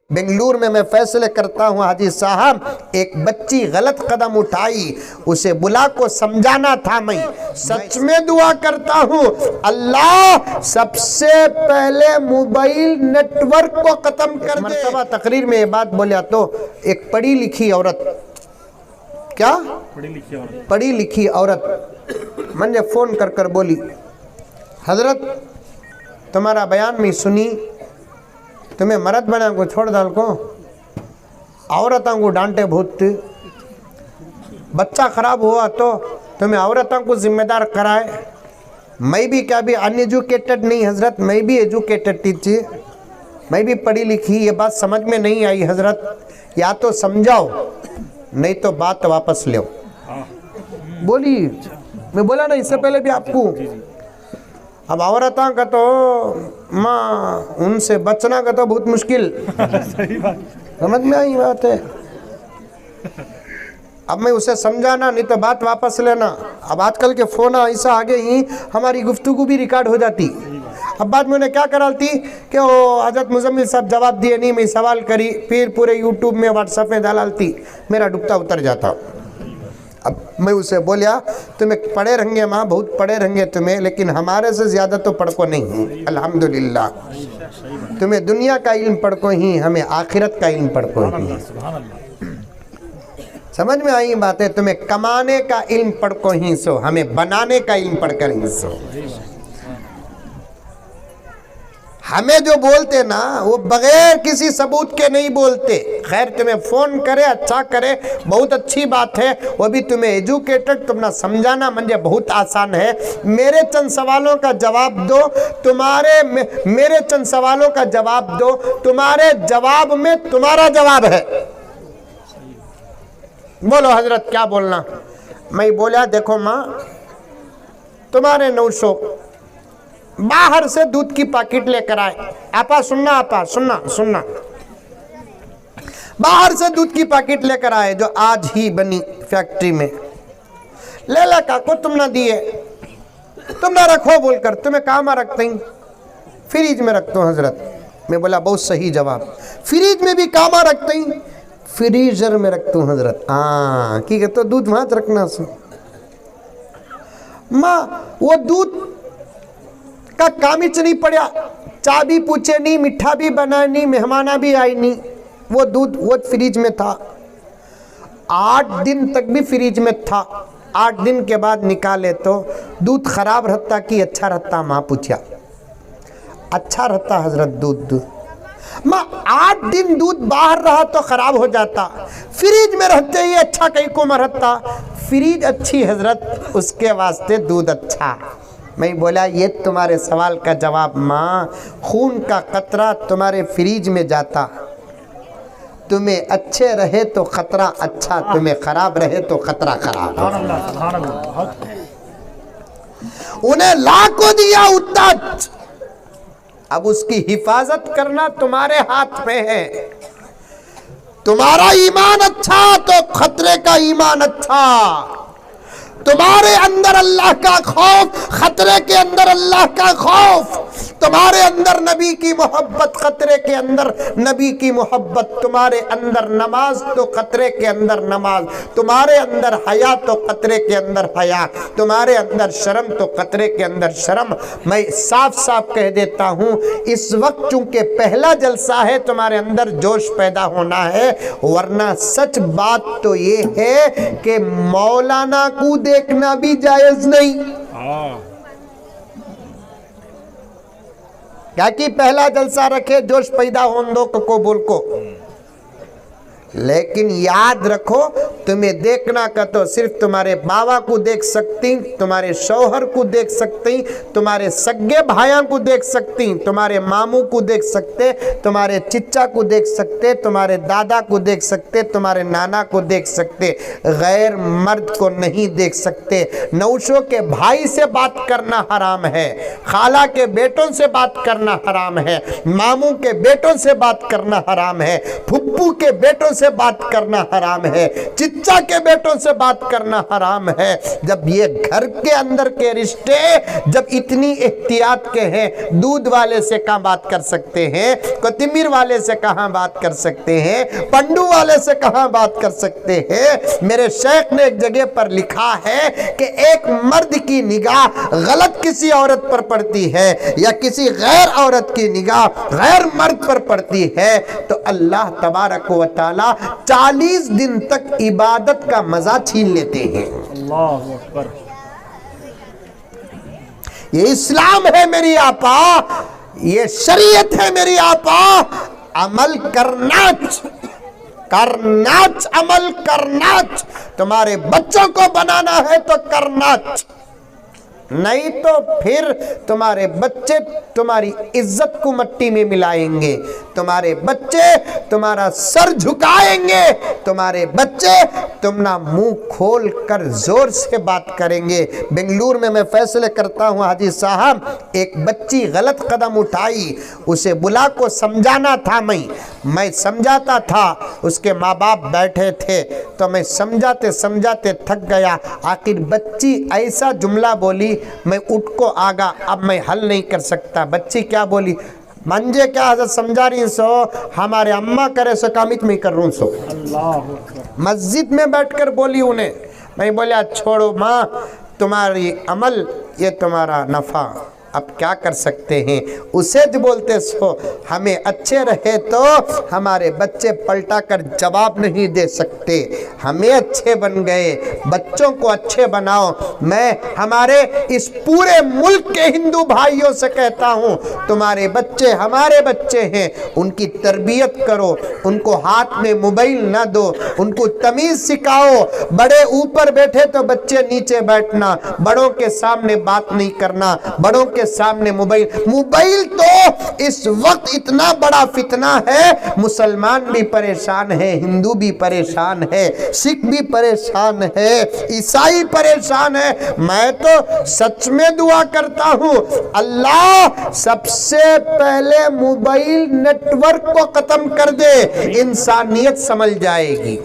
बेंगलुरु में मैं फैसले करता हूँ हाजी साहब, एक बच्ची गलत कदम उठाई, उसे बुला को समझाना था। मैं सच में दुआ करता हूँ अल्लाह सबसे पहले मोबाइल नेटवर्क को खत्म कर दे। मरतबा तकरीर में ये बात बोलिया तो एक पढ़ी लिखी औरत, क्या पढ़ी लिखी औरत मुझे फोन कर कर बोली, हजरत तुम्हारा बयान में सुनी, तुम्हें मर्द बना को छोड़ डाल को, औरतों को डांटे बहुत, बच्चा खराब हुआ तो तुम्हें औरतों को जिम्मेदार कराए। मैं भी क्या भी अनएजुकेटेड नहीं हजरत, मैं भी एजुकेटेड टीचर, मैं भी पढ़ी लिखी, ये बात समझ में नहीं आई हजरत, या तो समझाओ नहीं तो बात वापस ले। बोली, मैं बोला ना इससे पहले भी आपको, अब औरतों का तो माँ उनसे बचना का तो बहुत मुश्किल, समझ में आई बात है। अब मैं उसे समझाना नहीं तो बात वापस लेना। अब आजकल के फ़ोन ऐसा आगे ही हमारी गुफ्तगू भी रिकॉर्ड हो जाती। अब बाद में उन्हें क्या कराती कि वो हजरत मुजम्मिल साहब जवाब दिए नहीं, मैं सवाल करी, फिर पूरे यूट्यूब में व्हाट्सएप में डालती, मेरा डुबता उतर जाता। अब मैं उसे बोलिया तुम्हें पढ़े रहेंगे माँ, बहुत पढ़े रहेंगे तुम्हें, लेकिन हमारे से ज़्यादा तो पढ़को नहीं, अल्हम्दुलिल्लाह। तुम्हें दुनिया का इल्म पढ़को ही, हमें आखिरत का इल्म पढ़को ही। समझ में आई बातें? तुम्हें कमाने का इल्म पढ़को ही सो, हमें बनाने का इल्म पढ़कर ही सो। हमें जो बोलते ना वो बगैर किसी सबूत के नहीं बोलते। खैर तुम्हें फ़ोन करे, अच्छा करे, बहुत अच्छी बात है, वो भी तुम्हें एजुकेटेड, तुम ना समझाना मुझे बहुत आसान है। मेरे चंद सवालों का जवाब दो, मेरे चंद सवालों का जवाब दो, तुम्हारे जवाब में तुम्हारा जवाब है। बोलो हजरत क्या बोलना? मैं बोला देखो माँ, तुम्हारे 900 बाहर से दूध की पैकेट लेकर आए। आपा सुनना, आपा सुनना सुनना, बाहर से दूध की पैकेट लेकर आए जो आज ही बनी फैक्ट्री में। ले काको तुम ना दिए, तुम ना रखो बोलकर, तुम्हें कहाँ रखते हैं? फ्रिज में रखते हो हजरत। मैं बोला बहुत सही जवाब, फ्रिज में भी कहाँ रखते हैं? फ्रीजर में रखते हूँ हजरत। हाँ ठीक है, तो दूध वहां रखना सो माँ, वो दूध का कामिच नहीं पड़ा, चाय भी पूछे नहीं, मीठा भी बनाए नहीं, मेहमाना भी आई नहीं, वो दूध वो फ्रिज में था। 8 दिन तक भी फ्रिज में था। 8 दिन के बाद निकाले तो दूध खराब रहता कि अच्छा रहता? माँ पूछा। अच्छा रहता हजरत दूध। माँ 8 दिन दूध बाहर रहा तो खराब हो जाता, फ्रिज में रहते ही अच्छा कहीं को रहता। फ्रिज अच्छी हजरत, उसके वास्ते दूध अच्छा। मैं बोला ये तुम्हारे सवाल का जवाब माँ, खून का कतरा तुम्हारे फ्रिज में जाता, तुम्हें अच्छे रहे तो खतरा अच्छा, तुम्हें खराब रहे तो खतरा खराब। उन्हें लाखों दिया उत्तर, अब उसकी हिफाजत करना तुम्हारे हाथ में है। तुम्हारा ईमान अच्छा तो खतरे का ईमान अच्छा, तुम्हारे अंदर अल्लाह का खौफ, खतरे के अंदर अल्लाह का खौफ, तुम्हारे अंदर नबी की मोहब्बत, खतरे के अंदर नबी की मोहब्बत, तुम्हारे अंदर नमाज तो खतरे के अंदर नमाज, तुम्हारे अंदर हया तो खतरे के अंदर हया, तुम्हारे अंदर शर्म तो खतरे के अंदर शर्म। मैं साफ साफ कह देता हूँ, इस वक्त चूंकि पहला जलसा है, तुम्हारे अंदर जोश पैदा होना है, वरना सच बात तो ये है कि मौलाना को देखना भी जायज नहीं। क्या कि पहला जलसा रखे, जोश पैदा होने दो को बोल को, लेकिन याद रखो तुम्हें देखना का तो सिर्फ तुम्हारे बाबा को देख सकती, तुम्हारे शौहर को देख सकती, तुम्हारे सगे भाइयों को देख सकती, तुम्हारे मामू को देख सकते, तुम्हारे चिच्चा को देख सकते, तुम्हारे दादा को देख सकते, तुम्हारे नाना को देख सकते, गैर मर्द को नहीं देख सकते। 900 के भाई से बात करना हराम है, खाला के बेटों से बात करना हराम है, मामू के बेटों से बात करना हराम है, फुप्पू के बेटों से से बात करना हराम है, चिच्चा के बेटों से बात करना हराम है। जब ये घर के अंदर के रिश्ते जब इतनी एहतियात के हैं, दूध वाले से कहाँ बात कर सकते हैं, कोथिमीर वाले से कहाँ बात कर सकते हैं, पंडू वाले से कहाँ बात कर सकते हैं। मेरे शेख ने एक जगह पर लिखा है कि एक मर्द की निगाह गलत किसी औरत पर पड़ती है या किसी गैर औरत की निगाह गैर मर्द पर पड़ती है तो अल्लाह तबारक व तआला 40 दिन तक इबादत का मजा छीन लेते हैं। अल्लाह अकबर। ये इस्लाम है मेरी आपा, ये शरीयत है मेरी आपा। अमल करनाच, करनाच, अमल करनाच। तुम्हारे बच्चों को बनाना है तो करनाच, नहीं तो फिर तुम्हारे बच्चे तुम्हारी इज्जत को मिट्टी में मिलाएंगे, तुम्हारे बच्चे तुम्हारा सर झुकाएंगे, तुम्हारे बच्चे तुम ना मुंह खोल कर जोर से बात करेंगे। बेंगलुरु में मैं फैसले करता हूँ हाजी साहब, एक बच्ची गलत कदम उठाई, उसे बुला को समझाना था, मैं समझाता था, उसके माँ बाप बैठे थे तो मैं समझाते समझाते थक गया। आखिर बच्ची ऐसा जुमला बोली, मैं उठ को आगा, अब मैं हल नहीं कर सकता। बच्ची क्या बोली, मंजे क्या हजरत समझा रही सो, हमारे अम्मा करे सो कामित में कर रू सो। अल्लाह। मस्जिद में बैठकर बोली उन्हें, मैं बोला छोड़ो माँ, तुम्हारी अमल ये तुम्हारा नफा, अब क्या कर सकते हैं। उसे जो बोलते सो हमें अच्छे रहे तो हमारे बच्चे पलटा कर जवाब नहीं दे सकते, हमें अच्छे बन गए, बच्चों को अच्छे बनाओ। मैं हमारे इस पूरे मुल्क के हिंदू भाइयों से कहता हूँ, तुम्हारे बच्चे हमारे बच्चे हैं, उनकी तरबियत करो, उनको हाथ में मोबाइल ना दो, उनको तमीज सिखाओ। बड़े ऊपर बैठे तो बच्चे नीचे बैठना, बड़ों के सामने बात नहीं करना, बड़ों के सामने मोबाइल तो इस वक्त इतना बड़ा फितना है, मुसलमान भी परेशान है, हिंदू भी परेशान है, सिख भी परेशान है, ईसाई परेशान है। मैं तो सच में दुआ करता हूं, अल्लाह सबसे पहले मोबाइल नेटवर्क को खत्म कर दे, इंसानियत समझ जाएगी।